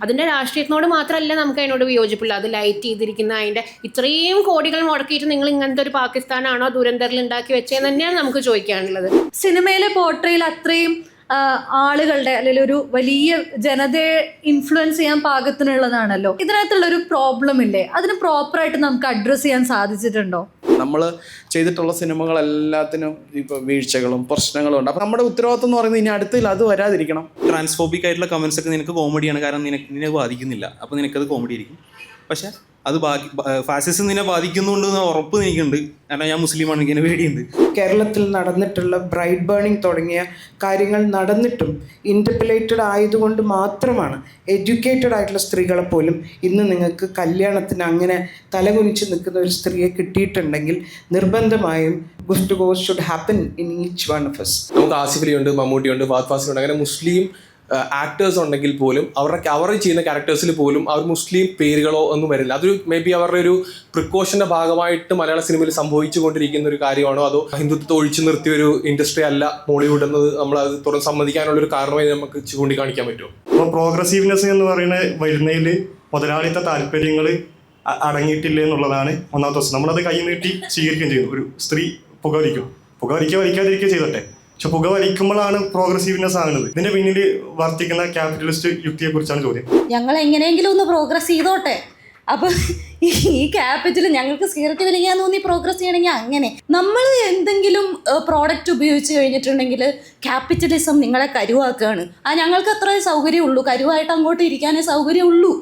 അതിൻ്റെ രാഷ്ട്രീയത്തിനോട് മാത്രമല്ല നമുക്ക് അതിനോട് വിയോജിപ്പില്ല. അത് ലൈറ്റ് ചെയ്തിരിക്കുന്ന അതിൻ്റെ ഇത്രയും കോടികൾ മുടക്കിയിട്ട് നിങ്ങൾ ഇങ്ങനത്തെ ഒരു പാകിസ്ഥാനാണോ ദുരന്തറിൽ ഉണ്ടാക്കി വെച്ചതെന്ന് തന്നെയാണ് നമുക്ക് ചോദിക്കാനുള്ളത്. സിനിമയിലെ പോർട്രയിൽ അത്രയും ആളുകളുടെ അല്ലെങ്കിൽ ഒരു വലിയ ജനതയെ ഇൻഫ്ലുവൻസ് ചെയ്യാൻ പാകത്തിനുള്ളതാണല്ലോ. ഇതിനകത്തുള്ള ഒരു പ്രോബ്ലം ഇല്ലേ? അതിന് പ്രോപ്പറായിട്ട് നമുക്ക് അഡ്രസ്സ് ചെയ്യാൻ സാധിച്ചിട്ടുണ്ടോ? നമ്മൾ ചെയ്തിട്ടുള്ള സിനിമകളെല്ലാത്തിനും ഇപ്പോൾ വീഴ്ചകളും പ്രശ്നങ്ങളും ഉണ്ട്. അപ്പോൾ നമ്മുടെ ഉത്തരവാദിത്വം എന്ന് പറയുന്നത് ഇനി അടുത്തിൽ അത് വരാതിരിക്കണം. ട്രാൻസ്ഫോബിക് ആയിട്ടുള്ള കമൻസ് ഒക്കെ നിനക്ക് കോമഡിയാണ്, കാരണം നിന്നെ ബാധിക്കുന്നില്ല, അപ്പോൾ നിനക്കത് കോമഡി ആയിരിക്കും. പക്ഷേ അത് ഫാസിസം നിന്നെ ബാധിക്കുന്നുണ്ടെന്ന് ഉറപ്പ് എനിക്കുണ്ട്, കാരണം ഞാൻ മുസ്ലിമാണ്, എനിക്ക് പേടിയുണ്ട്. കേരളത്തിൽ നടന്നിട്ടുള്ള ബ്രൈറ്റ് ബേണിംഗ് തുടങ്ങിയ കാര്യങ്ങൾ നടന്നിട്ടും ഇൻ്റർപെലേറ്റഡ് ആയതുകൊണ്ട് മാത്രമാണ് എഡ്യൂക്കേറ്റഡ് ആയിട്ടുള്ള സ്ത്രീകളെ പോലും ഇന്ന് നിങ്ങൾക്ക് കല്യാണത്തിന് അങ്ങനെ തലകുനിച്ച് നിൽക്കുന്ന ഒരു സ്ത്രീയെ കിട്ടിയിട്ടുണ്ടെങ്കിൽ നിർബന്ധമായും good goes should happen in each one of us. നമുക്ക് ആസിഫ് അലിയുണ്ട്, മമ്മൂട്ടിയുണ്ട്, ഫഹദ് ഫാസിലുണ്ട്, അങ്ങനെ മുസ്ലിം ആക്ടേഴ്സ് ഉണ്ടെങ്കിൽ പോലും അവർ ചെയ്യുന്ന ക്യാരക്ടേഴ്സിൽ പോലും അവർ മുസ്ലിം പേരുകളോ ഒന്നും വരില്ല. അതൊരു മേ ബി അവരുടെ ഒരു പ്രിക്കോഷൻ്റെ ഭാഗമായിട്ട് മലയാള സിനിമയിൽ സംഭവിച്ചു കൊണ്ടിരിക്കുന്ന ഒരു കാര്യമാണോ, അതോ ഹിന്ദുത്വത്തെ ഒഴിച്ചു നിർത്തിയ ഒരു ഇൻഡസ്ട്രി അല്ല മോളിവുഡ് എന്നത് നമ്മൾ അത് തുറന്ന് സമ്മതിക്കാനുള്ളൊരു കാരണമായി നമുക്ക് ചൂണ്ടിക്കാണിക്കാൻ പറ്റുമോ? അപ്പോൾ പ്രോഗ്രസീവ്നെസ് എന്ന് പറയുന്നത് വരുന്നതിൽ മുതലാളിത്ത താല്പര്യങ്ങൾ അടങ്ങിയിട്ടില്ല എന്നുള്ളതാണ് ഒന്നാമത്തെ പ്രശ്നം. നമ്മളത് കൈ നീട്ടി സ്വീകരിക്കുകയും ചെയ്യും. ഒരു സ്ത്രീ വലിക്കാതിരിക്കുക ചെയ്തോട്ടെ, പക്ഷെ പുക വലിക്കുമ്പോഴാണ് പ്രോഗ്രസീവ്നെസ് ആകുന്നത്. ഇതിന്റെ പിന്നിൽ വർത്തിക്കുന്ന ക്യാപിറ്റലിസ്റ്റ് യുക്തിയെ കുറിച്ചാണ് ചോദ്യം. ഞങ്ങൾ എങ്ങനെയെങ്കിലും ഒന്ന് പ്രോഗ്രസ് ചെയ്തോട്ടെ. അപ്പൊ ഈ ക്യാപിറ്റൽ ഞങ്ങൾക്ക് സിഗരറ്റ് വലിക്കാൻ തോന്നി പ്രോഗ്രസ് ചെയ്യണമെങ്കിൽ അങ്ങനെ നമ്മൾ എന്തെങ്കിലും പ്രോഡക്റ്റ് ഉപയോഗിച്ച് കഴിഞ്ഞിട്ടുണ്ടെങ്കിൽ ക്യാപിറ്റലിസം നിങ്ങളെ കരുവാക്കുകയാണ്. ഞങ്ങൾക്ക് അത്രേ സൗകര്യമുള്ളൂ, കരുവായിട്ട് അങ്ങോട്ട് ഇരിക്കാനേ സൗകര്യമുള്ളൂ.